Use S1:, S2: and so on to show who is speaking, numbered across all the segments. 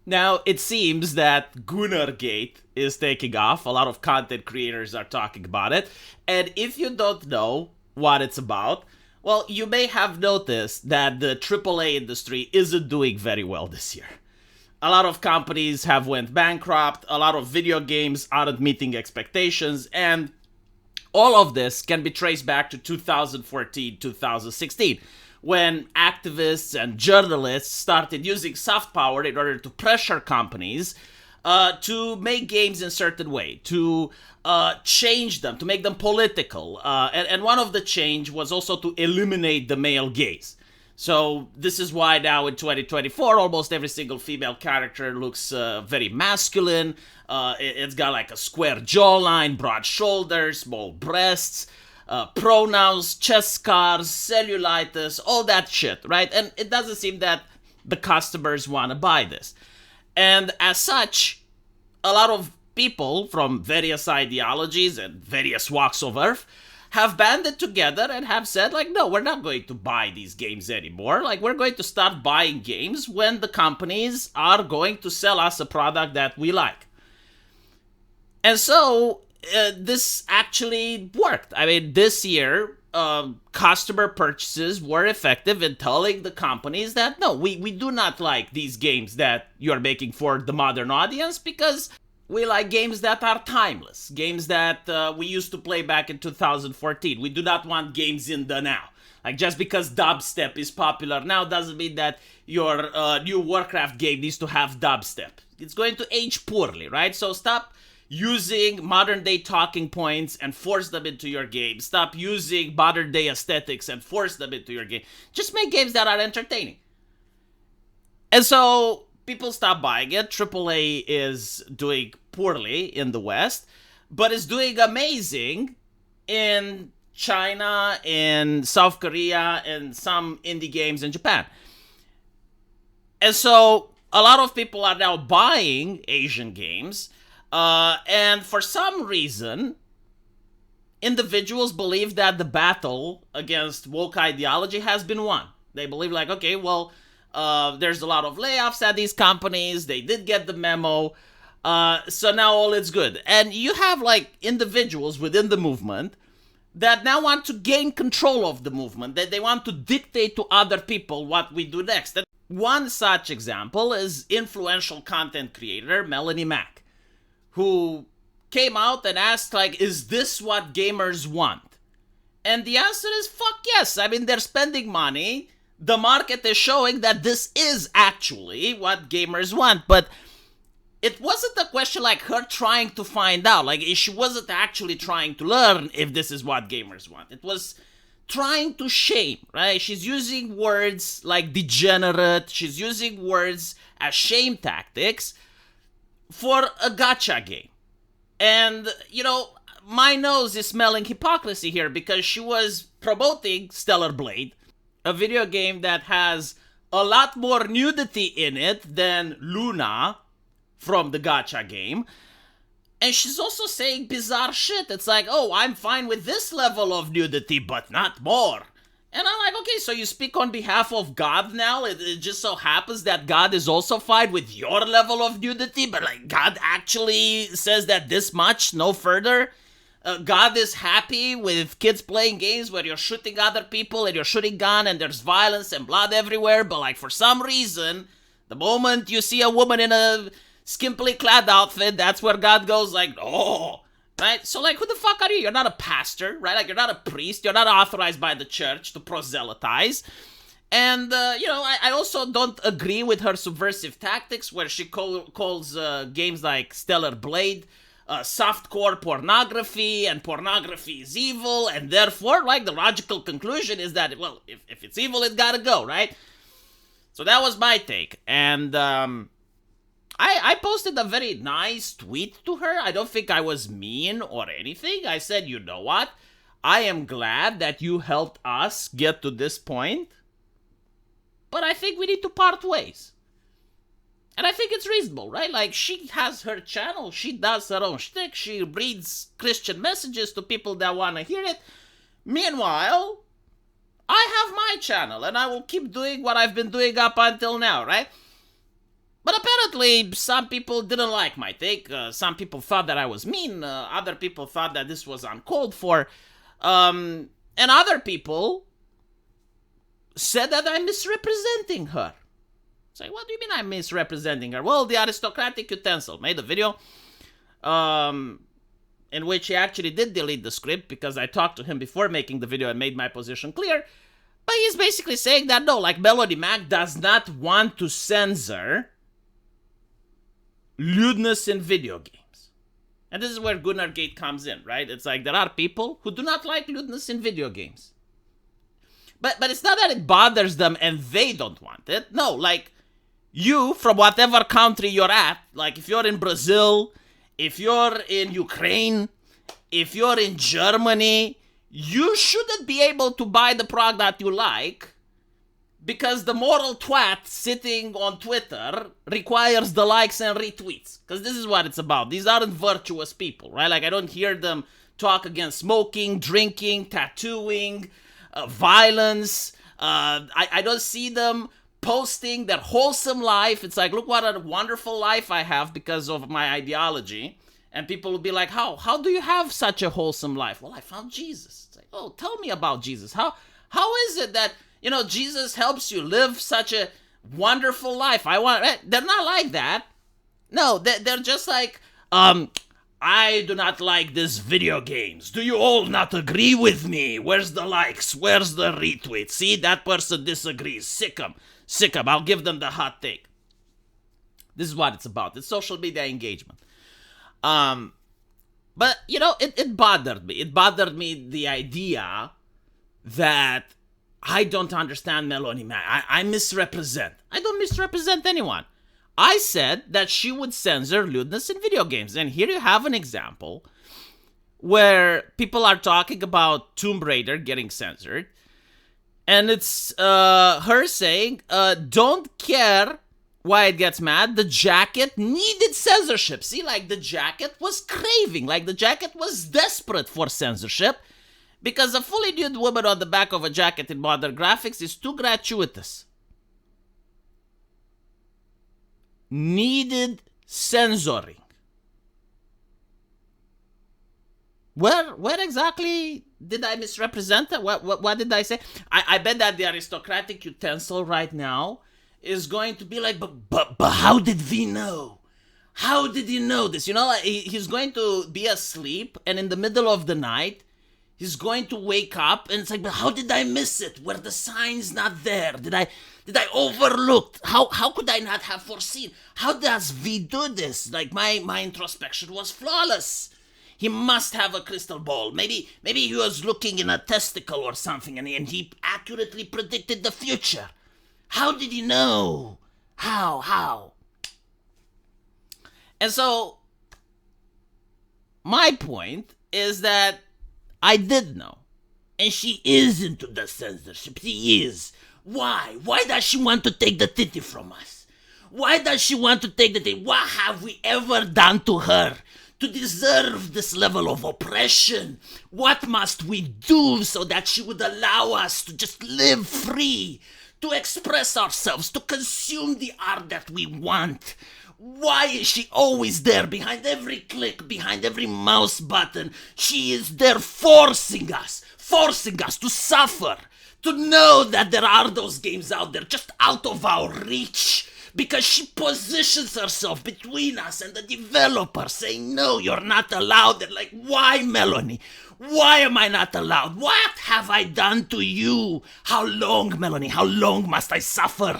S1: Now, it seems that GoonerGate is taking off. A lot of content creators are talking about it. And if you don't know what it's about, well, you may have noticed that the AAA industry isn't doing very well this year. A lot of companies have went bankrupt, a lot of video games aren't meeting expectations, and all of this can be traced back to 2014, 2016, when activists and journalists started using soft power in order to pressure companies to make games in a certain way, to change them, to make them political. And one of the change was also to eliminate the male gaze. So this is why now in 2024, almost every single female character looks very masculine. It's got like a square jawline, broad shoulders, small breasts, pronouns, chest scars, cellulitis, all that shit, right? And it doesn't seem that the customers want to buy this. And as such, a lot of people from various ideologies and various walks of earth have banded together and have said, like, no, we're not going to buy these games anymore. Like, we're going to start buying games when the companies are going to sell us a product that we like. And so, this actually worked. I mean, this year, customer purchases were effective in telling the companies that, no, we do not like these games that you're making for the modern audience, because we like games that are timeless, games that we used to play back in 2014. We do not want games in the now. Like, just because dubstep is popular now doesn't mean that your new Warcraft game needs to have dubstep. It's going to age poorly, right? So stop using modern day talking points and force them into your game. Stop using modern day aesthetics and force them into your game. Just make games that are entertaining. And so people stop buying it. AAA is doing poorly in the West, but is doing amazing in China, in South Korea, and some indie games in Japan. And so a lot of people are now buying Asian games, and for some reason, individuals believe that the battle against woke ideology has been won. They believe, like, okay, well, there's a lot of layoffs at these companies. They did get the memo. So now all is good. And you have like individuals within the movement that now want to gain control of the movement. That they want to dictate to other people what we do next. And one such example is influential content creator Melanie Mack, who came out and asked, like, is this what gamers want? And the answer is fuck yes. I mean, they're spending money. The market is showing that this is actually what gamers want, but it wasn't a question like her trying to find out. Like, she wasn't actually trying to learn if this is what gamers want. It was trying to shame, right? She's using words like degenerate. She's using words as shame tactics for a gacha game. And, you know, my nose is smelling hypocrisy here because she was promoting Stellar Blade, a video game that has a lot more nudity in it than Luna from the gacha game. And she's also saying bizarre shit. It's like, oh, I'm fine with this level of nudity, but not more. And I'm like, okay, so you speak on behalf of God now? It just so happens that God is also fine with your level of nudity, but like God actually says that this much, no further? God is happy with kids playing games where you're shooting other people and you're shooting gun and there's violence and blood everywhere, but like for some reason, the moment you see a woman in a skimpily clad outfit, that's where God goes like, oh, right? So like, who the fuck are you? You're not a pastor, right? Like, you're not a priest. You're not authorized by the church to proselytize. And, you know, I also don't agree with her subversive tactics where she calls games like Stellar Blade softcore pornography, and pornography is evil, and therefore, like, the logical conclusion is that, well, if it's evil, it gotta go, right? So that was my take, and I posted a very nice tweet to her. I don't think I was mean or anything. I said, you know what? I am glad that you helped us get to this point, but I think we need to part ways. And I think it's reasonable, right? Like, she has her channel, she does her own shtick, she reads Christian messages to people that want to hear it. Meanwhile, I have my channel, and I will keep doing what I've been doing up until now, right? But apparently, some people didn't like my take. Some people thought that I was mean. Other people thought that this was uncalled for. And other people said that I'm misrepresenting her. It's like, what do you mean I'm misrepresenting her? Well, the aristocratic utensil made a video in which he actually did delete the script because I talked to him before making the video and made my position clear. But he's basically saying that no, like Melody Mac does not want to censor lewdness in video games. And this is where GoonerGate comes in, right? It's like there are people who do not like lewdness in video games. But it's not that it bothers them and they don't want it. No, like you, from whatever country you're at, like if you're in Brazil, if you're in Ukraine, if you're in Germany, you shouldn't be able to buy the product that you like because the moral twat sitting on Twitter requires the likes and retweets. Because this is what it's about. These aren't virtuous people, right? Like I don't hear them talk against smoking, drinking, tattooing, violence. I don't see them posting their wholesome life. It's like, look what a wonderful life I have because of my ideology. And people will be like, how do you have such a wholesome life? Well, I found Jesus. It's like, oh, tell me about Jesus. How is it that, you know, Jesus helps you live such a wonderful life? They're not like that. No, they're just like, I do not like this video games. Do you all not agree with me? Where's the likes? Where's the retweets? See, that person disagrees. Sick 'em. I'll give them the hot take. This is what it's about. It's social media engagement. But, you know, it bothered me. It bothered me the idea that I don't understand Melanie Mac. I misrepresent. I don't misrepresent anyone. I said that she would censor lewdness in video games. And here you have an example where people are talking about Tomb Raider getting censored. And it's her saying, don't care why it gets mad. The jacket needed censorship. See, like the jacket was craving. Like the jacket was desperate for censorship. Because a fully nude woman on the back of a jacket in modern graphics is too gratuitous. Needed censoring. Where exactly did I misrepresent it? What did I say? I bet that the aristocratic utensil right now is going to be like, but how did we know? How did you know this? You know, he's going to be asleep and in the middle of the night, he's going to wake up and it's like, but how did I miss it? Were the signs not there? Did I overlook? How could I not have foreseen? How does V do this? Like my introspection was flawless. He must have a crystal ball. Maybe he was looking in a testicle or something and he accurately predicted the future. How did he know? How? And so my point is that I did know. And she is into the censorship. She is. Why? Why does she want to take the titty from us? Why does she want to take the titty? What have we ever done to her to deserve this level of oppression? What must we do so that she would allow us to just live free, to express ourselves, to consume the art that we want? Why is she always there behind every click, behind every mouse button? She is there forcing us to suffer, to know that there are those games out there just out of our reach, because she positions herself between us and the developer saying, no, you're not allowed. They're like, why, Melanie? Why am I not allowed? What have I done to you? How long, Melanie? How long must I suffer?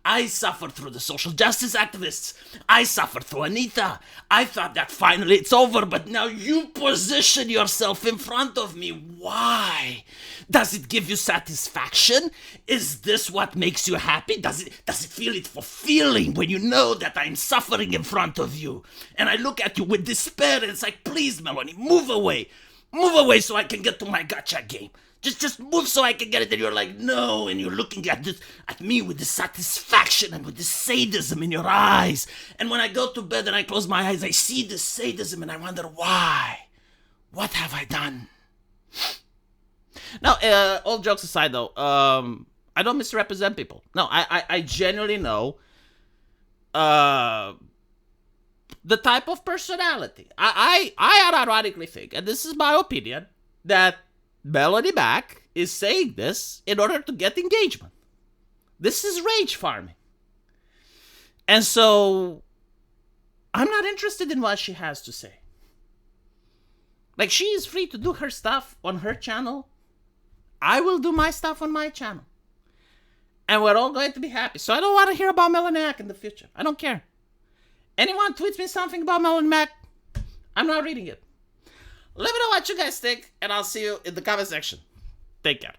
S1: I suffered through the social justice activists. I suffered through Anita. I thought that finally it's over, but now you position yourself in front of me. Why? Does it give you satisfaction? Is this what makes you happy? Does it feel it fulfilling when you know that I'm suffering in front of you? And I look at you with despair and it's like, please, Melanie, move away. Move away so I can get to my gacha game. Just move so I can get it. And you're like, no. And you're looking at me with the satisfaction and with the sadism in your eyes. And when I go to bed and I close my eyes, I see the sadism and I wonder why. What have I done? Now, all jokes aside though, I don't misrepresent people. No, I genuinely know uh, the type of personality. I unironically think, and this is my opinion, that Melanie Mac is saying this in order to get engagement. This is rage farming. And so I'm not interested in what she has to say. Like, she is free to do her stuff on her channel. I will do my stuff on my channel. And we're all going to be happy. So I don't want to hear about Melanie Mac in the future. I don't care. Anyone tweets me something about Melanie Mac, I'm not reading it. Let me know what you guys think, and I'll see you in the comment section. Take care.